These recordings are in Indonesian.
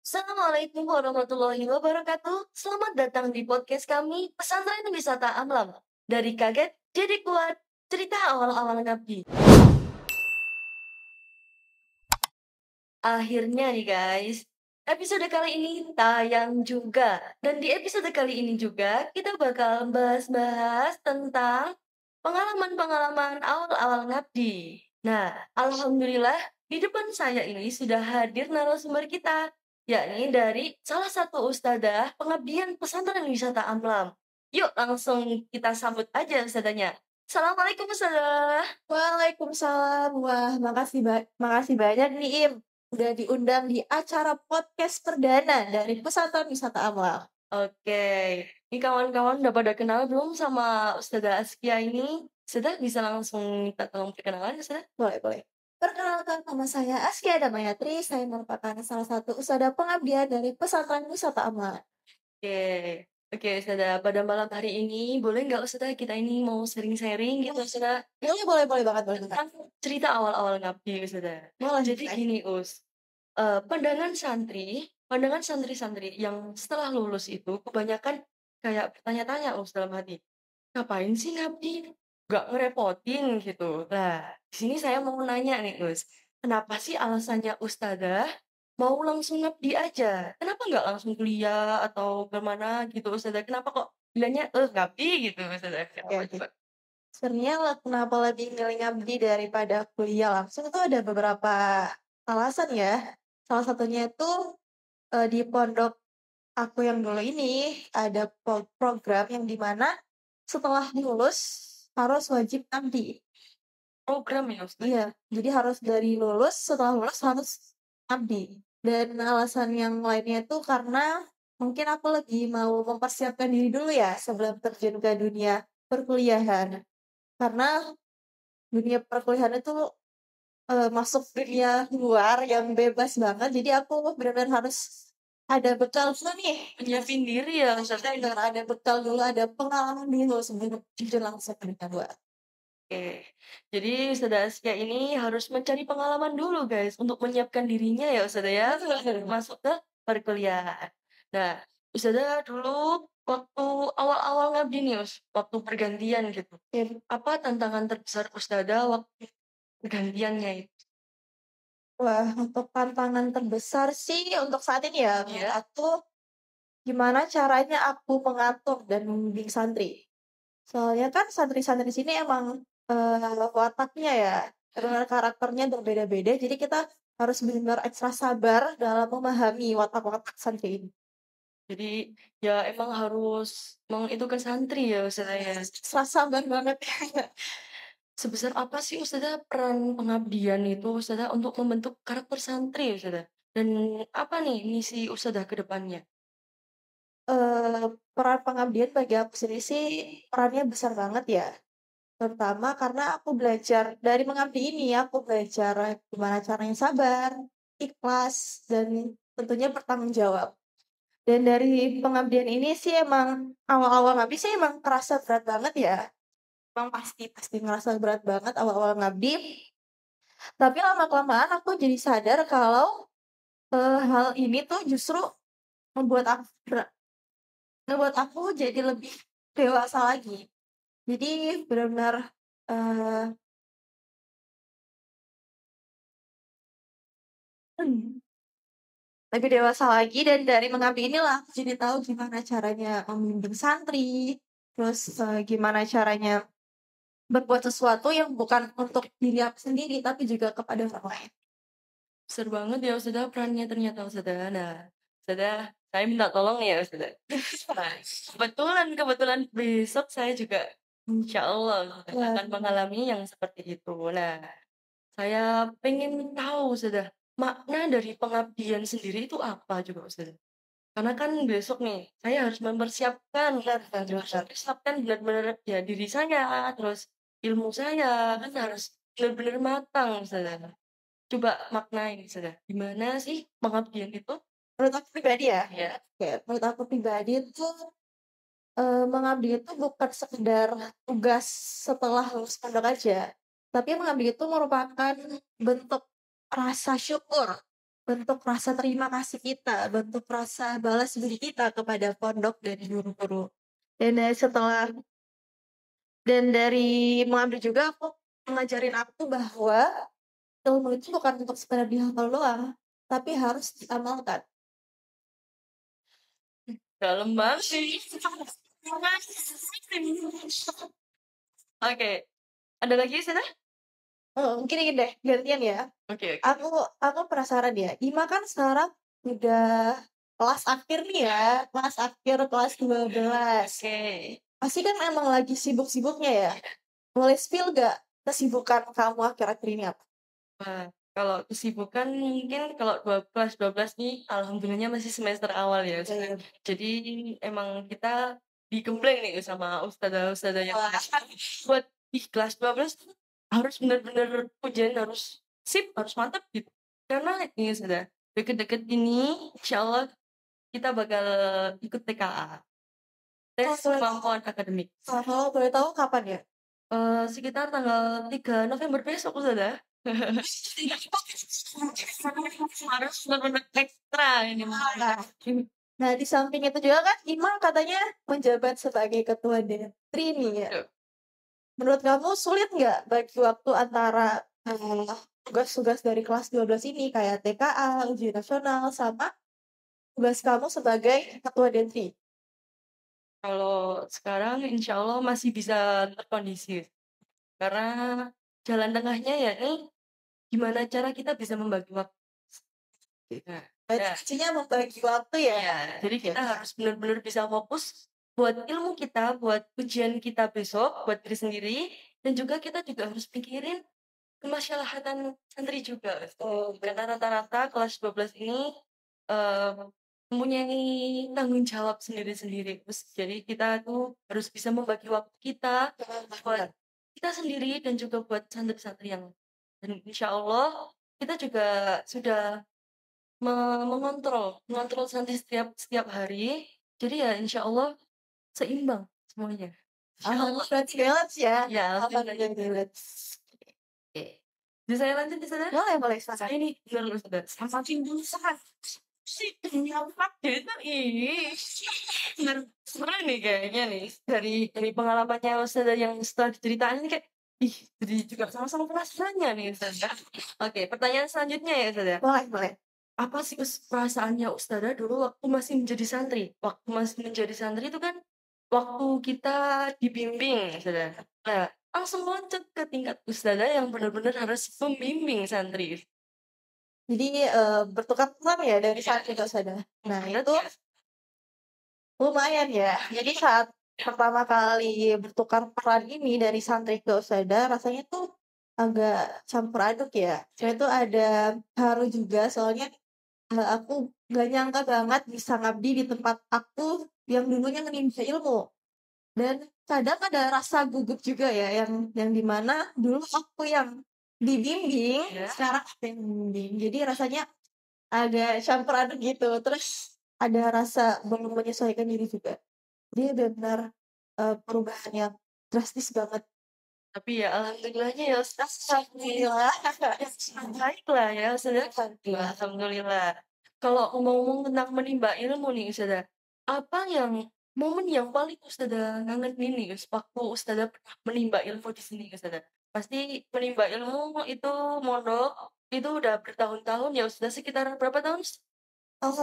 Assalamualaikum warahmatullahi wabarakatuh. Selamat datang di podcast kami, Pesantren Wisata Amlam. Dari kaget jadi kuat, cerita awal-awal Ngabdi. Akhirnya nih guys, episode kali ini tayang juga. Dan di episode kali ini juga kita bakal bahas-bahas tentang pengalaman-pengalaman awal-awal Ngabdi. Nah, alhamdulillah di depan saya ini sudah hadir narasumber kita, yakni dari salah satu ustadzah pengabdian Pesantren Wisata Amlam. Yuk langsung kita sambut aja ustadzanya. Assalamualaikum ustadzah. Waalaikumsalam. Wah, makasih banyak nih Im. Udah diundang di acara podcast perdana dari Pesantren Wisata Amal. Oke, ini kawan-kawan udah pada kenal belum sama Ustazah Askia ini? Ustazah bisa langsung minta tolong perkenalan, Ustazah? Boleh. Perkenalkan, nama saya Askia Damayatri. Saya merupakan salah satu ustadzah pengabdian dari Pesantren Wisata Amal. Oke, oke Ustazah, pada malam hari ini boleh nggak Ustazah kita ini mau sharing-sharing gitu Ustazah? Boleh banget. Tentang cerita awal-awal Ngabdi Ustazah. Boleh. Jadi gini pandangan santri-santri yang setelah lulus itu kebanyakan kayak bertanya-tanya dalam hati, ngapain sih ngabdi? Nggak ngerepotin gitu. Nah, di sini saya mau nanya nih Us, kenapa sih alasannya Ustadzah mau langsung ngabdi aja? Kenapa nggak langsung kuliah atau kemana gitu Ustadzah? Kenapa kok bilangnya ngabdi gitu Ustadzah? Kenapa Oke. coba? Sebenarnya kenapa lebih milih ngabdi daripada kuliah langsung itu ada beberapa alasan ya. Salah satunya itu di pondok aku yang dulu ini ada program yang dimana setelah lulus harus wajib ngabdi. Program ya Ustadzah? Iya, jadi harus dari lulus, setelah lulus harus ngabdi. Dan alasan yang lainnya itu karena mungkin aku lagi mau mempersiapkan diri dulu ya sebelum terjun ke dunia perkuliahan. Karena dunia perkuliahan itu masuk dunia luar yang bebas banget. Jadi aku benar-benar harus ada bekal dulu nih. Nyiapin diri ya Ustadzah. Benar ada bekal dulu, ada pengalaman dulu sebelum terjun langsung ke dunia luar. Oke, jadi Ustazah Askia ini harus mencari pengalaman dulu guys untuk menyiapkan dirinya ya Ustazah ya masuk ke perkuliahan. Nah, Ustazah dulu waktu awal-awal ngabdi nih waktu pergantian gitu. Apa tantangan terbesar Ustazah waktu pergantiannya itu? Wah, untuk tantangan terbesar sih untuk saat ini ya, menurut aku gimana caranya aku mengatur dan membimbing santri. Soalnya kan santri-santri sini emang wataknya ya, benar karakternya berbeda-beda, jadi kita harus benar-benar ekstra sabar dalam memahami watak-watak santri ini. Jadi ya emang harus mengitukan santri ya Ustazah ya. Ekstra sabar banget. Sebesar apa sih Ustazah peran pengabdian itu Ustazah untuk membentuk karakter santri Ustazah? Dan apa nih misi Ustazah ke depannya? Peran pengabdian bagi aku sendiri sih perannya besar banget ya. Terutama karena aku belajar dari mengabdi ini, aku belajar gimana caranya sabar, ikhlas, dan tentunya bertanggung jawab. Dan dari pengabdian ini sih emang awal-awal ngabdi sih emang kerasa berat banget ya. Emang pasti ngerasa berat banget awal-awal ngabdi. Tapi lama-kelamaan aku jadi sadar kalau hal ini tuh justru membuat aku ngebuat aku jadi lebih dewasa lagi. Jadi benar-benar eh, lebih dewasa lagi dan dari mengabdi inilah aku jadi tahu gimana caranya membimbing santri, terus gimana caranya berbuat sesuatu yang bukan untuk diri aku sendiri tapi juga kepada orang lain. Besar banget ya Ustazah perannya ternyata Ustazah. Nah, Ustazah, saya minta tolong ya Ustazah. Nah, kebetulan besok saya juga insya Allah akan mengalami yang seperti itu. Nah, saya pengen tahu Ustazah, makna dari pengabdian sendiri itu apa juga Ustazah? Karena kan besok nih, saya harus mempersiapkan benar-benar ya diri saya, terus ilmu saya kan harus benar-benar matang Ustazah. Coba maknain Ustazah, gimana sih pengabdian itu? Menurut aku pribadi ya, Ya. menurut aku pribadi itu mengabdi itu bukan sekedar tugas setelah lulus pondok aja, tapi mengabdi itu merupakan bentuk rasa syukur bentuk rasa terima kasih kita, bentuk rasa balas budi kita kepada pondok dan guru-guru. Dan dari mengambil juga aku mengajarin aku bahwa ilmu itu bukan untuk sekedar dihafal doang, tapi harus diamalkan. Dalam banget sih. Oke. Ada lagi sudah? Mungkin ini deh, gantian ya. Oke. Aku penasaran ya, Ima kan sekarang udah kelas akhir nih ya, kelas akhir kelas 12. Oke. Pasti kan emang lagi sibuk-sibuknya ya. Boleh spill gak kesibukan kamu akhir-akhir ini apa? Nah, kalau kesibukan mungkin kalau kelas 12 nih alhamdulillahnya masih semester awal ya. Iya. Jadi emang kita digembleng nih sama ustadzah-ustadzah yang Wah. buat di kelas 12 tuh harus bener-bener ujian harus sip, harus mantap gitu. Karena ini sudah deket-deket ini insyaallah kita bakal ikut TKA, tes kemampuan akademik. Kalau boleh tahu kapan ya? Sekitar tanggal 3 November besok sudah. Harus benar-benar ekstra ini mah. Nah, di samping itu juga kan Ima katanya menjabat sebagai ketua D3 nih ya. Aduh. Menurut kamu sulit nggak bagi waktu antara tugas-tugas dari kelas 12 ini kayak TKA, ujian nasional, sama tugas kamu sebagai ketua D3? Kalau sekarang insya Allah masih bisa terkondisi. Karena jalan tengahnya ya ini gimana cara kita bisa membagi waktu. Nah, Berarti kuncinya membagi waktu ya? ya, jadi kita harus benar-benar bisa fokus buat ilmu kita, buat ujian kita besok, buat diri sendiri, dan juga kita juga harus pikirin kemaslahatan santri juga. Karena rata-rata kelas 12 ini eh, mempunyai tanggung jawab sendiri-sendiri. Terus jadi kita tuh harus bisa membagi waktu kita buat kita sendiri dan juga buat santri-santri yang dan insya Allah kita juga sudah mengontrol santri setiap hari. Jadi ya insya Allah seimbang semuanya. Alhamdulillah balance ya. Ya, Alhamdulillah balance. oke. Bisa saya lanjut di sana? Boleh silakan. Ini benar sudah sama timbul sangat si nyampak gitu seru nih kayaknya nih dari pengalamannya Ustazah yang setelah diceritain ini kayak jadi juga sama-sama penasarannya nih Ustazah. Oke, pertanyaan selanjutnya ya Ustazah. Boleh. Apa sih perasaannya Ustazah dulu waktu masih menjadi santri? Waktu masih menjadi santri itu kan waktu kita dibimbing Ustazah. Nah, langsung loncat ke tingkat Ustazah yang benar-benar harus membimbing santri. Jadi bertukar peran ya dari santri ke ustadzah. Nah, itu lumayan ya. Jadi saat pertama kali bertukar peran ini dari santri ke ustadzah, rasanya tuh agak campur aduk ya. Saya tuh ada haru juga soalnya aku gak nyangka banget bisa ngabdi di tempat aku yang dulunya menimba ilmu. Dan kadang ada rasa gugup juga ya yang dimana dulu aku yang dibimbing, sekarang aku yang membimbing. Jadi rasanya agak campur aduk gitu. Terus ada rasa belum menyesuaikan diri juga. Dia benar perubahan yang drastis banget. Tapi ya alhamdulillahnya ya Ustaz. Alhamdulillah. Baiklah ya Ustazah. Alhamdulillah. Kalau ngomong-ngomong tentang menimba ilmu nih Ustazah, apa yang momen yang paling Ustazah ngangenin nih waktu Ustazah pernah menimba ilmu di sini Ustazah? Pasti menimba ilmu itu mondok itu udah bertahun-tahun ya Ustazah, sekitar berapa tahun?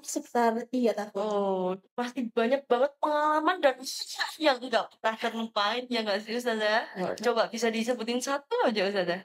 Sekitar 3 tahun. Oh, pasti banyak banget pengalaman dan yang nggak pernah terlupain ya nggak sih Ustazah? Coba bisa disebutin satu aja Ustazah.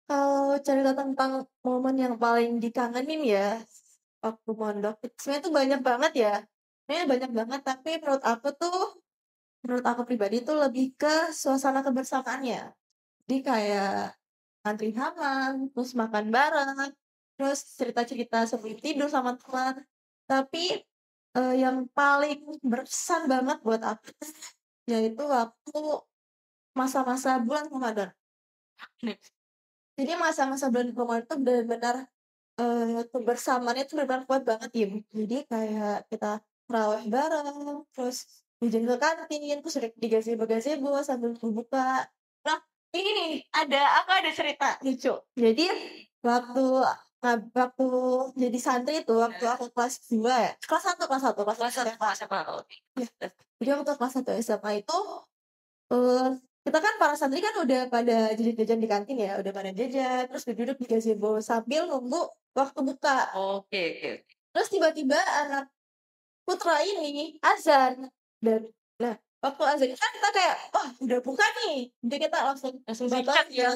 Kalau cerita tentang momen yang paling dikangenin ya waktu mondok, sebenarnya tuh banyak banget ya. Sebenarnya banyak banget, tapi menurut aku pribadi tuh lebih ke suasana kebersamaannya. Jadi kayak ngantri halaman, terus makan bareng, terus cerita-cerita sebelum tidur sama teman. Tapi yang paling berkesan banget buat aku tuh, yaitu waktu masa-masa bulan Ramadan. Jadi masa-masa bulan Ramadan tuh benar-benar kebersamaannya tuh benar-benar kuat banget ya. Jadi kayak kita tarawih bareng, terus jajan ke kantin, terus di gazebo sambil berbuka. Nah, ini nih, aku ada cerita lucu. Jadi waktu Nah, waktu jadi santri itu, waktu Nah, aku kelas 2 ya, kelas 1 kelas 1 SMA. SMA, oke. Iya, jadi waktu kelas 1 SMA itu, kita kan para santri kan udah pada jajan-jajan di kantin ya, udah pada jajan, terus duduk di gazebo sambil nunggu waktu buka. Oke oke oke. Terus tiba-tiba anak putra ini azan, dan nah, waktu azan kan kita kayak, "Wah, udah buka nih." Jadi kita langsung Langsung bangun sikat ya?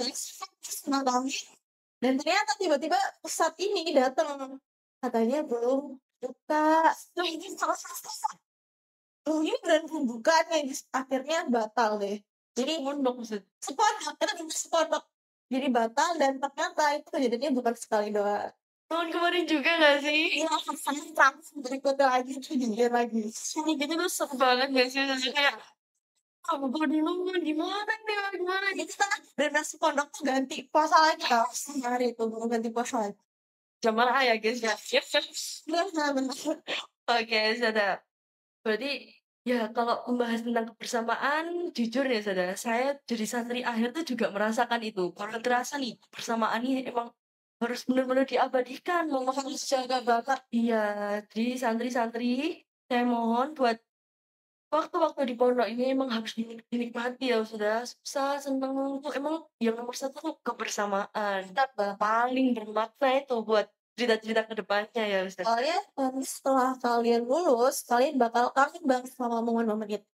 dan ternyata tiba-tiba ustad ini datang, katanya belum buka. Loh, ini loh, ini beneran belum buka nih, akhirnya batal deh. Jadi Mondok maksud sepondok, kita pindah sepondok. Jadi batal dan ternyata itu kejadiannya bukan sekali doang. tahun kemarin juga nggak sih? Iya, langsung berikutnya lagi, itu kejadian lagi. Kayak gitu tuh seru banget nggak sih? Maksudnya kayak, ah buka dulu, gimana nih, gimana nih? Itu kan dan sepondok tuh ganti puasa lagi Kak, hari itu baru ganti puasa lagi. Jamaah ya guys ya. Bener. Oke, sudah. Berarti ya kalau membahas tentang kebersamaan, jujur ya saudara, saya jadi santri akhir tuh juga merasakan itu. Kalau terasa nih, kebersamaan ini emang harus benar-benar diabadikan, harus jaga banget. Iya, jadi santri-santri, saya mohon buat waktu-waktu di pondok ini emang harus dinikmati ya saudara. Susah, seneng tuh emang yang nomor satu tuh kebersamaan. Kita paling bermakna itu buat cerita-cerita ke depannya ya Ustaz. Soalnya setelah kalian lulus, kalian bakal kangen banget sama momen-momen itu.